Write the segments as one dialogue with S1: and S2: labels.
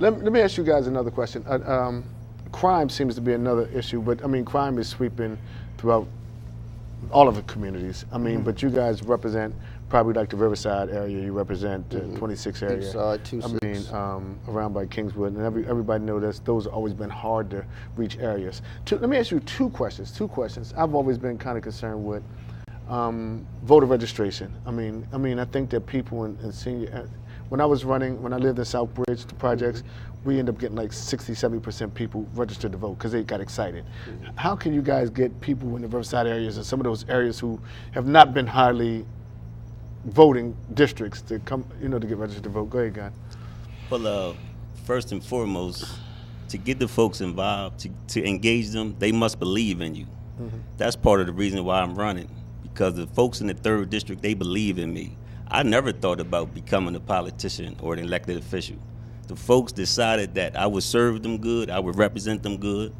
S1: Let me ask you guys another question. Crime seems to be another issue, but I mean, crime is sweeping throughout all of the communities. I mean, but you guys represent probably like the Riverside area. You represent the 26 area.
S2: Eastside, 26.
S1: I mean, around by Kingswood, and everybody knows those have always been hard to reach areas. Let me ask you two questions. I've always been kind of concerned with voter registration. I mean, I think that people in senior. When I lived in Southbridge, the projects, we end up getting like 60-70% people registered to vote because they got excited. How can you guys get people in the Riverside areas and some of those areas who have not been highly voting districts to come, to get registered to vote? Go ahead, Guy.
S3: Well, first and foremost, to get the folks involved, to engage them, they must believe in you. That's part of the reason why I'm running, because the folks in the 3rd district, they believe in me. I never thought about becoming a politician or an elected official. The folks decided that I would serve them good, I would represent them good.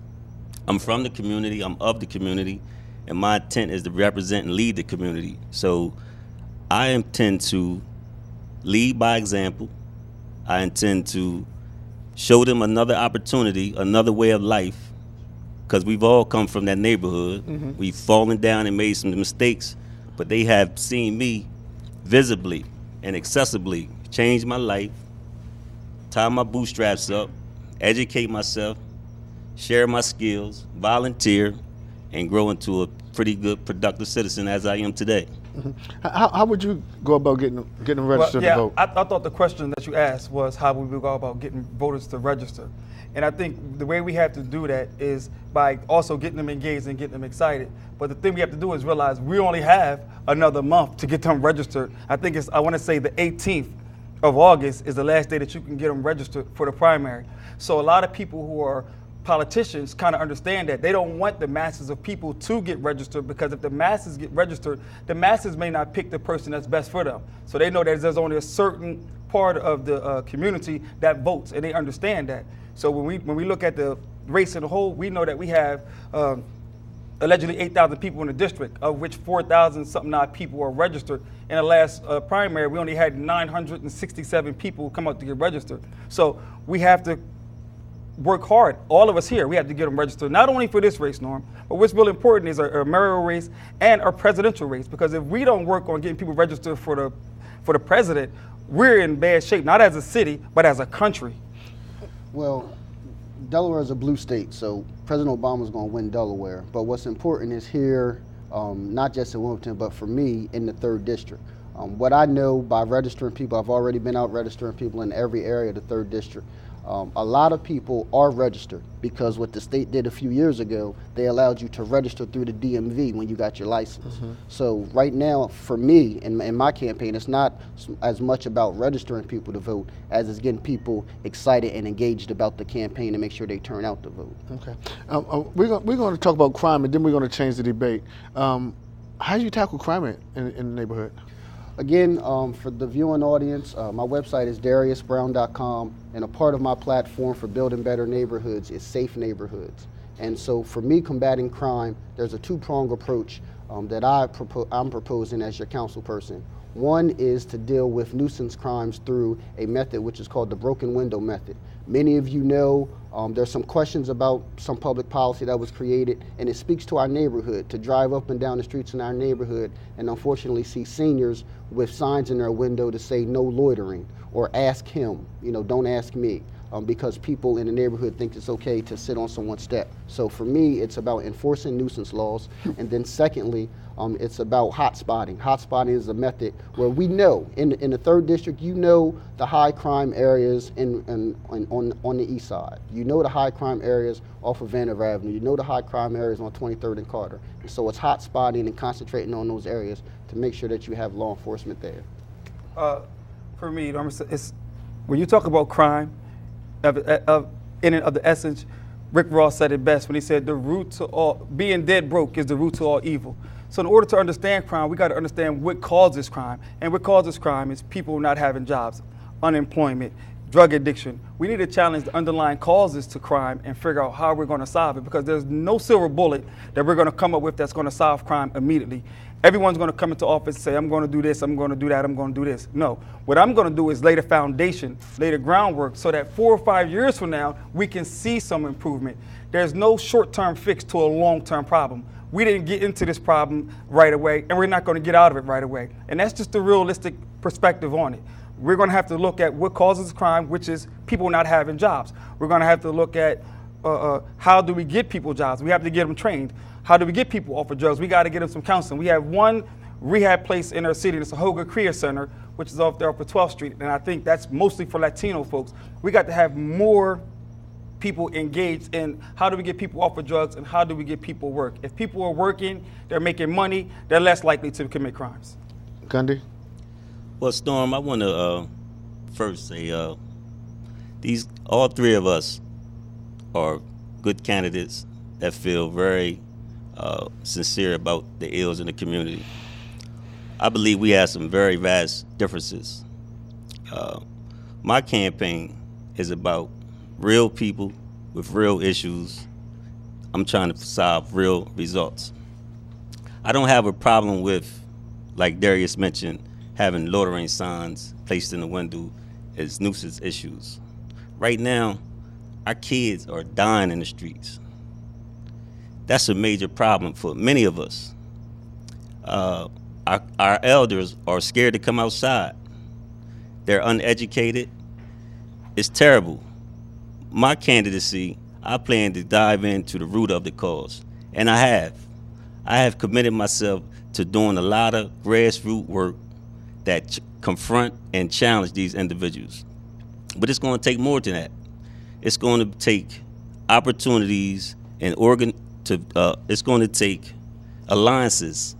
S3: I'm from the community, I'm of the community, and my intent is to represent and lead the community. So I intend to lead by example. I intend to show them another opportunity, another way of life, because we've all come from that neighborhood. We've fallen down and made some mistakes, but they have seen me visibly and accessibly change my life, tie my bootstraps up, educate myself, share my skills, volunteer, and grow into a pretty good, productive citizen as I am today.
S1: How would you go about getting registered to vote?
S4: I thought the question that you asked was how would we go about getting voters to register? And I think the way we have to do that is by also getting them engaged and getting them excited. But the thing we have to do is realize we only have another month to get them registered. I think I want to say the 18th of August is the last day that you can get them registered for the primary. So a lot of people who are politicians kind of understand that. They don't want the masses of people to get registered, because if the masses get registered, the masses may not pick the person that's best for them. So they know that there's only a certain part of the community that votes, and they understand that. So when we look at the race in a whole, we know that we have allegedly 8,000 people in the district, of which 4,000 something odd people are registered. In the last primary, we only had 967 people come out to get registered. So we have to work hard. All of us here, we have to get them registered, not only for this race, Norm, but what's really important is our mayoral race and our presidential race. Because if we don't work on getting people registered for the president, we're in bad shape, not as a city, but as a country.
S2: Well, Delaware is a blue state, so President Obama's going to win Delaware. But what's important is here, not just in Wilmington, but for me in the 3rd district. What I know by registering people, I've already been out registering people in every area of the 3rd district. A lot of people are registered because what the state did a few years ago, they allowed you to register through the DMV when you got your license. So right now, for me, in my campaign, it's not as much about registering people to vote as it's getting people excited and engaged about the campaign and make sure they turn out to vote. Okay.
S1: We're going to talk about crime, and then we're going to change the debate. How do you tackle crime in the neighborhood?
S2: Again, for the viewing audience, my website is dariusbrown.com, and a part of my platform for building better neighborhoods is safe neighborhoods. And so for me, combating crime, there's a two-pronged approach that I'm proposing as your council person. One is to deal with nuisance crimes through a method which is called the broken window method. Many of you know there's some questions about some public policy that was created, and it speaks to our neighborhood, to drive up and down the streets in our neighborhood and unfortunately see seniors with signs in their window to say no loitering, or ask him, don't ask me, because people in the neighborhood think it's okay to sit on someone's step. So for me, it's about enforcing nuisance laws, and then secondly, it's about hot spotting. Hot spotting is a method where we know, in the 3rd district, the high crime areas on the east side. You know the high crime areas off of Vanderbilt Avenue. You know the high crime areas on 23rd and Carter. And so it's hot spotting and concentrating on those areas to make sure that you have law enforcement there.
S4: For me, it's, when you talk about crime, in and of the essence, Rick Ross said it best when he said the root to all, being dead broke is the root to all evil. So in order to understand crime, we got to understand what causes crime. And what causes crime is people not having jobs, unemployment, drug addiction. We need to challenge the underlying causes to crime and figure out how we're going to solve it, because there's no silver bullet that we're going to come up with that's going to solve crime immediately. everyone's going to come into office and say, I'm going to do this, I'm going to do that, I'm going to do this. No, what I'm going to do is lay the foundation, lay the groundwork so that 4 or 5 years from now, we can see some improvement. There's no short-term fix to a long-term problem. We didn't get into this problem right away, and we're not going to get out of it right away. And that's just the realistic perspective on it. We're going to have to look at what causes crime, which is people not having jobs. We're going to have to look at how do we get people jobs? We have to get them trained. How do we get people off of drugs? We got to get them some counseling. We have one rehab place in our city. It's a Hoga Career Center, which is off there off of 12th Street. And I think that's mostly for Latino folks. We got to have more people engaged in how do we get people off of drugs and how do we get people work. If people are working, they're making money, they're less likely to commit crimes.
S1: Gundy?
S3: Well, Storm, I want to first say all three of us are good candidates that feel very sincere about the ills in the community. I believe we have some very vast differences. My campaign is about real people with real issues. I'm trying to solve real results. I don't have a problem with, like Darius mentioned, having loitering signs placed in the window as nuisance issues. Right now, our kids are dying in the streets. That's a major problem for many of us. Our elders are scared to come outside. They're uneducated. It's terrible. My candidacy, I plan to dive into the root of the cause, and I have. I have committed myself to doing a lot of grassroots work that confront and challenge these individuals. But it's going to take more than that. It's going to take opportunities and it's going to take alliances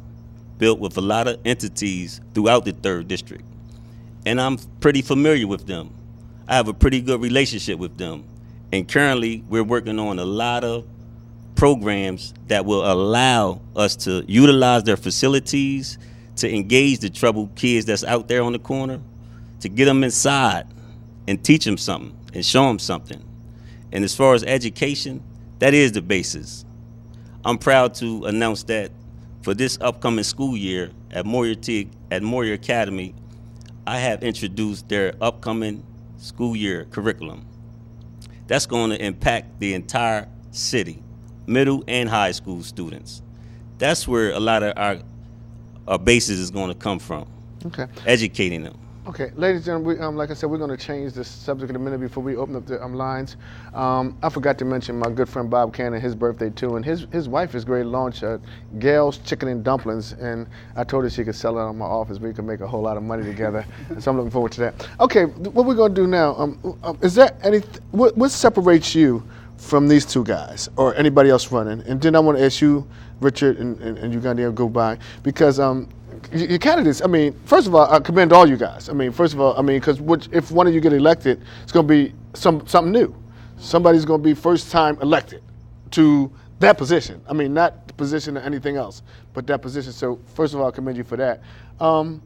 S3: built with a lot of entities throughout the 3rd District. And I'm pretty familiar with them. I have a pretty good relationship with them. And currently, we're working on a lot of programs that will allow us to utilize their facilities, to engage the troubled kids that's out there on the corner, to get them inside and teach them something and show them something. And as far as education, that is the basis. I'm proud to announce that for this upcoming school year at Moyer Academy, I have introduced their upcoming school year curriculum. That's going to impact the entire city, middle and high school students. That's where a lot of our basis is going to come from. Okay. Educating them.
S1: Okay, ladies and gentlemen, like I said, we're going to change the subject in a minute before we open up the lines. I forgot to mention my good friend Bob Cannon, his birthday too, and his wife is going to launch Gail's Chicken and Dumplings, and I told her she could sell it on my office. We could make a whole lot of money together, so I'm looking forward to that. Okay, what we're going to do now, is there what separates you from these two guys or anybody else running? And then I want to ask you, Richard, and you got to go by, because your candidates, I mean, first of all, I commend all you guys. I mean, first of all, because if one of you get elected, it's going to be something new. Somebody's going to be first time elected to that position. I mean, not the position or anything else, but that position. So first of all, I commend you for that. And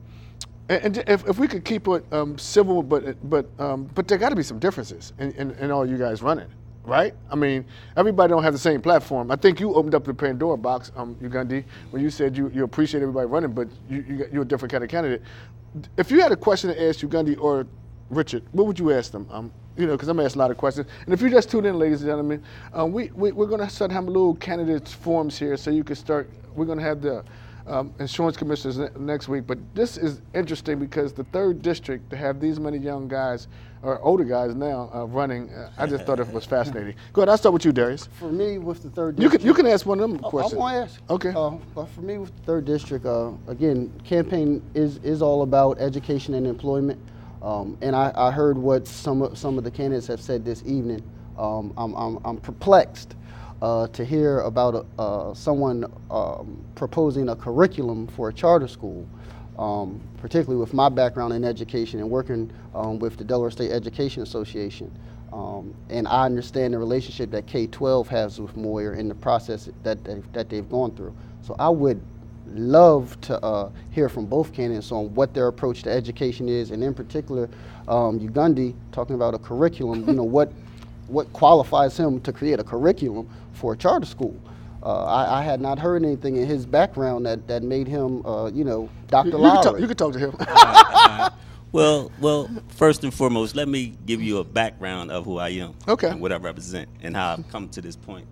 S1: if we could keep it civil, but there got to be some differences in all you guys running. Right? I mean, everybody don't have the same platform. I think you opened up the Pandora box, Ugandi, when you said you appreciate everybody running, but you're a different kind of candidate. If you had a question to ask Ugandi or Richard, what would you ask them? Because I'm going to ask a lot of questions. And if you just tune in, ladies and gentlemen, we're going to start having little candidates forms here so you can start. We're going to have the insurance commissioners next week. But this is interesting because the 3rd District, to have these many young guys, or older guys now running, I just thought it was fascinating. Go ahead, I'll start with you, Darius.
S2: For me, with the 3rd District.
S1: You can ask one of them questions.
S2: I want to ask.
S1: Okay.
S2: But for me, with the 3rd District, again, campaign is all about education and employment. And I heard what some of the candidates have said this evening. I'm perplexed to hear about someone proposing a curriculum for a charter school. Particularly with my background in education and working with the Delaware State Education Association. And I understand the relationship that K-12 has with Moyer in the process that they've gone through. So I would love to hear from both candidates on what their approach to education is, and in particular, Ugandi talking about a curriculum, what qualifies him to create a curriculum for a charter school. I had not heard anything in his background that made him, Dr.
S1: You
S2: Lowry.
S1: can talk to him.
S3: Well, first and foremost, let me give you a background of who I am,
S1: Okay.
S3: and what I represent, and how I've come to this point.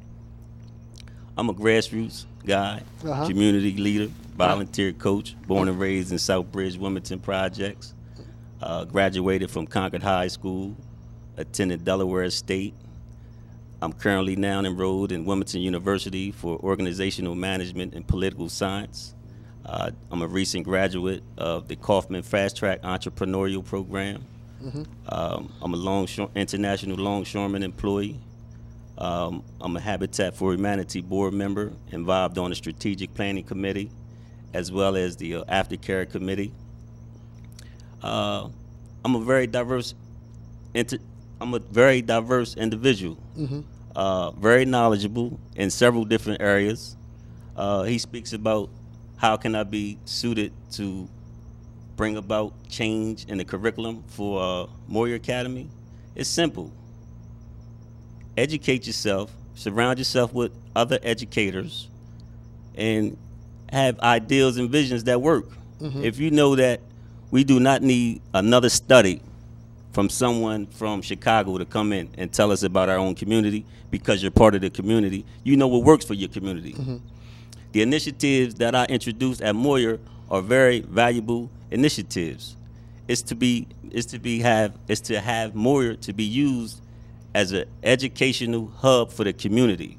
S3: I'm a grassroots guy, community leader, volunteer coach, born and raised in Southbridge, Wilmington Projects. Graduated from Concord High School, attended Delaware State. I'm currently now enrolled in Wilmington University for Organizational Management and Political Science. I'm a recent graduate of the Kaufman Fast Track Entrepreneurial Program. I'm a international longshoreman employee. I'm a Habitat for Humanity board member, involved on the Strategic Planning Committee, as well as the Aftercare Committee. I'm a very diverse individual, very knowledgeable in several different areas. He speaks about how can I be suited to bring about change in the curriculum for Moyer Academy. It's simple. Educate yourself, surround yourself with other educators, and have ideals and visions that work. If you know that we do not need another study from someone from Chicago to come in and tell us about our own community because you're part of the community, you know what works for your community. The initiatives that I introduced at Moyer are very valuable initiatives. It's to have Moyer to be used as an educational hub for the community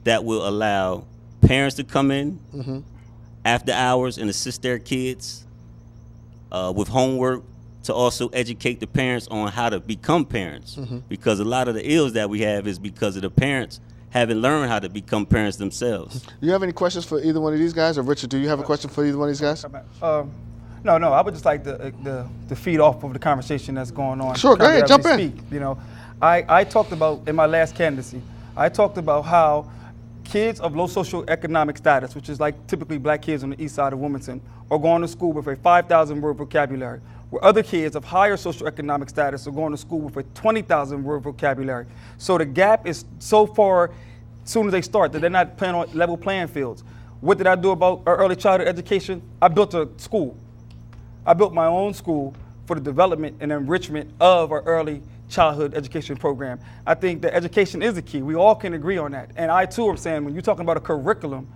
S3: that will allow parents to come in after hours and assist their kids with homework, to also educate the parents on how to become parents, because a lot of the ills that we have is because of the parents haven't learned how to become parents themselves.
S1: You have any questions for either one of these guys? Or Richard, do you have a question for either one of these guys?
S4: No, I would just like to feed off of the conversation that's going on.
S1: Sure, go ahead, jump in.
S4: I talked about, in my last candidacy, I talked about how kids of low socioeconomic status, which is like typically black kids on the east side of Wilmington, are going to school with a 5,000 word vocabulary, where other kids of higher socioeconomic status are going to school with a 20,000 word vocabulary. So the gap is so far, as soon as they start, that they're not playing on level playing fields. What did I do about our early childhood education? I built a school. I built my own school for the development and enrichment of our early childhood education program. I think that education is the key. We all can agree on that. And I too am saying, when you're talking about a curriculum,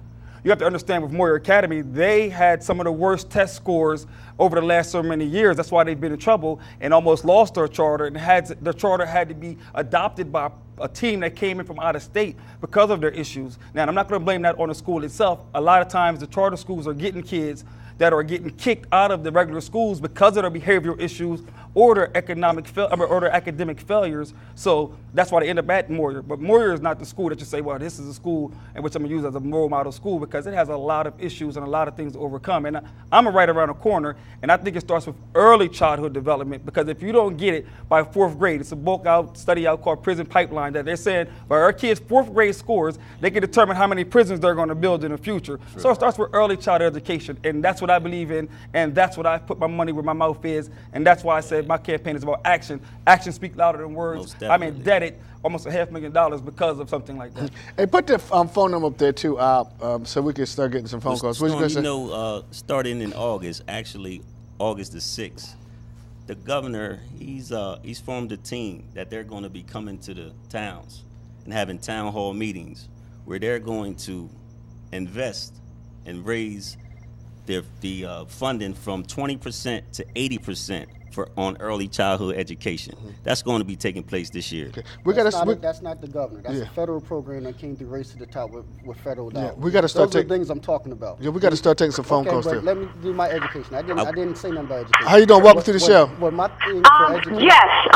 S4: you have to understand with Moyer Academy, they had some of the worst test scores over the last so many years. That's why they've been in trouble and almost lost their charter, and their charter had to be adopted by a team that came in from out of state because of their issues. Now, I'm not going to blame that on the school itself. A lot of times the charter schools are getting kids that are getting kicked out of the regular schools because of their behavioral issues or their academic failures. So that's why they end up at Moyer. But Moyer is not the school that you say, well, this is a school in which I'm going to use as a role model school, because it has a lot of issues and a lot of things to overcome. And I'm right around the corner, and I think it starts with early childhood development, because if you don't get it by 4th grade, it's a book out, study out called Prison Pipeline, that they're saying by our kids' 4th grade scores, they can determine how many prisons they're going to build in the future. Sure. So it starts with early childhood education, and that's what I believe in, and that's what I put my money where my mouth is, and that's why I said my campaign is about action. Actions speak louder than words. I'm indebted almost $500,000 because of something like that.
S1: Hey, put the phone number up there too, so we can start getting some phone calls. What you gonna say?
S3: Starting in August, actually August the 6th, the governor, he's formed a team that they're going to be coming to the towns and having town hall meetings where they're going to invest and raise the funding from 20% to 80% on early childhood education. That's going to be taking place this year.
S1: Okay.
S2: That's not the governor. That's a federal program that came through Race to the Top with federal dollars.
S1: We got to start
S2: taking things I'm talking about.
S1: Yeah, we got to start taking some phone calls too.
S2: Let me do my education. I didn't say nothing about education.
S1: How you doing? Welcome to the show.
S2: My thing for education.
S5: Yes.